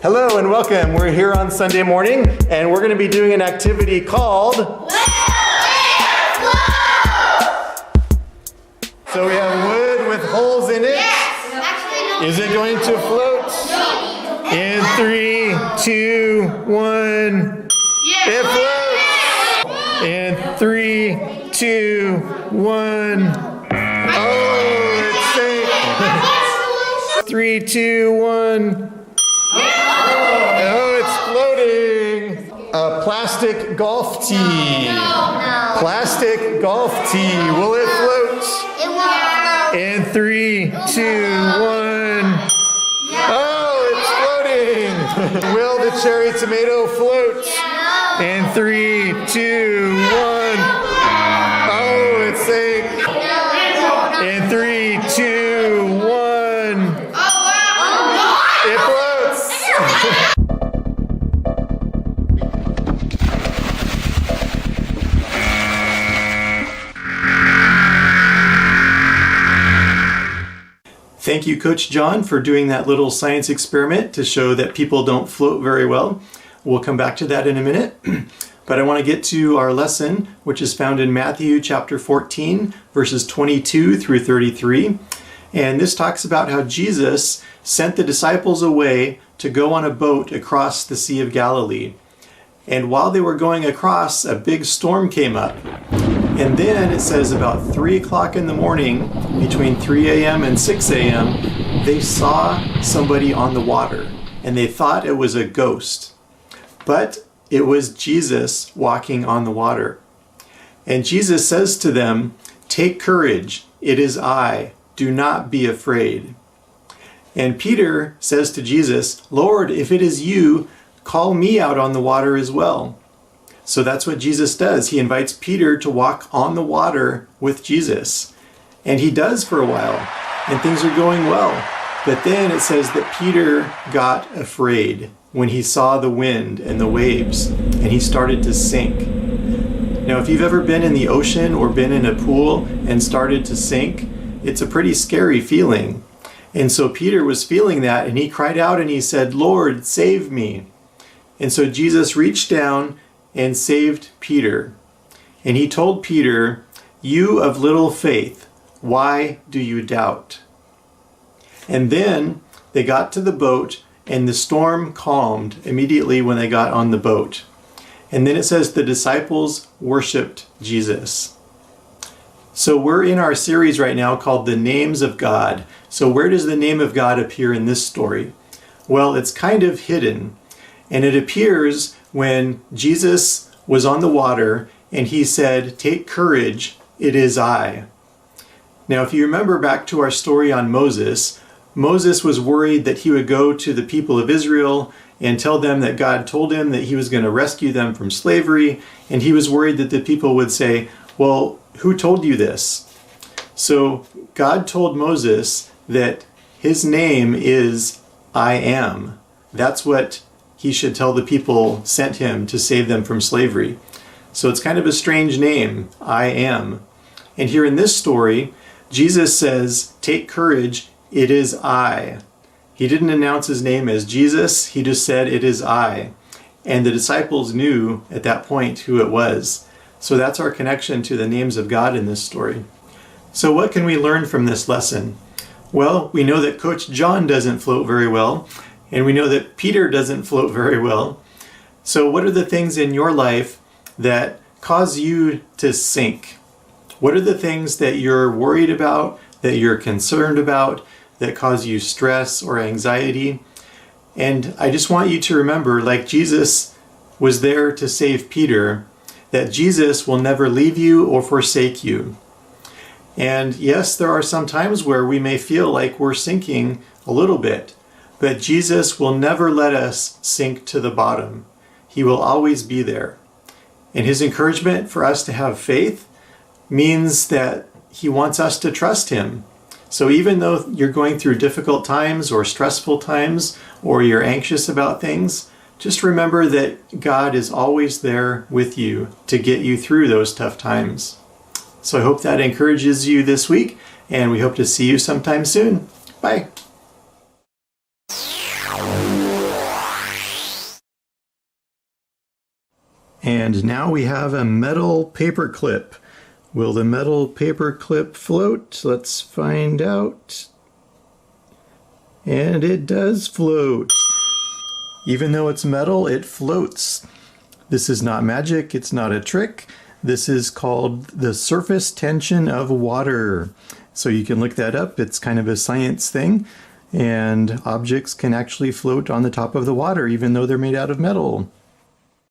Hello and welcome. We're here on Sunday morning and we're going to be doing an activity called... So we have wood with holes in it. Yes. Is it going to float? No. In 3, 2, 1. Yes. It floats. In 3, 2, 1. Oh, it sank. 3, 2, 1. Oh, it's floating. A plastic golf tee. No. Plastic golf tee. Will it float? It won't float. In 3, 2, 1. Oh, it's floating. Will the cherry tomato float? No. In 3, 2, 1. Oh, it sank. In 3, 2, 1. It floats. Thank you, Coach John, for doing that little science experiment to show that people don't float very well. We'll come back to that in a minute. But I want to get to our lesson, which is found in Matthew chapter 14, verses 22 through 33. And this talks about how Jesus sent the disciples away to go on a boat across the Sea of Galilee. And while they were going across, a big storm came up. And then it says about 3 o'clock in the morning, between 3 a.m. and 6 a.m., they saw somebody on the water. And they thought it was a ghost. But it was Jesus walking on the water. And Jesus says to them, "Take courage, it is I. Do not be afraid." And Peter says to Jesus, "Lord, if it is you, call me out on the water as well." So that's what Jesus does. He invites Peter to walk on the water with Jesus. And he does for a while, and things are going well. But then it says that Peter got afraid when he saw the wind and the waves, and he started to sink. Now, if you've ever been in the ocean or been in a pool and started to sink, it's a pretty scary feeling. And so Peter was feeling that, and he cried out and he said, "Lord, save me." And so Jesus reached down and saved Peter. And he told Peter, "You of little faith, why do you doubt?" And then they got to the boat, and the storm calmed immediately when they got on the boat. And then it says the disciples worshiped Jesus. So we're in our series right now called The Names of God. So where does the name of God appear in this story? Well, it's kind of hidden. And it appears when Jesus was on the water and he said, "Take courage, it is I." Now, if you remember back to our story on Moses, Moses was worried that he would go to the people of Israel and tell them that God told him that he was going to rescue them from slavery. And he was worried that the people would say, "Well, who told you this?" So God told Moses that his name is I Am. That's what he should tell the people sent him to save them from slavery. So it's kind of a strange name, I Am. And here in this story, Jesus says, "Take courage, it is I." He didn't announce his name as Jesus, he just said, "It is I." And the disciples knew at that point who it was. So that's our connection to the names of God in this story. So what can we learn from this lesson? Well, we know that Coach John doesn't float very well, and we know that Peter doesn't float very well. So what are the things in your life that cause you to sink? What are the things that you're worried about, that you're concerned about, that cause you stress or anxiety? And I just want you to remember, like Jesus was there to save Peter, that Jesus will never leave you or forsake you. And yes, there are some times where we may feel like we're sinking a little bit, but Jesus will never let us sink to the bottom. He will always be there. And his encouragement for us to have faith means that he wants us to trust him. So even though you're going through difficult times or stressful times, or you're anxious about things, just remember that God is always there with you to get you through those tough times. So I hope that encourages you this week, and we hope to see you sometime soon. Bye. And now we have a metal paper clip. Will the metal paper clip float? Let's find out. And it does float. Even though it's metal, it floats. This is not magic, it's not a trick. This is called the surface tension of water. So you can look that up. It's kind of a science thing. And objects can actually float on the top of the water even though they're made out of metal.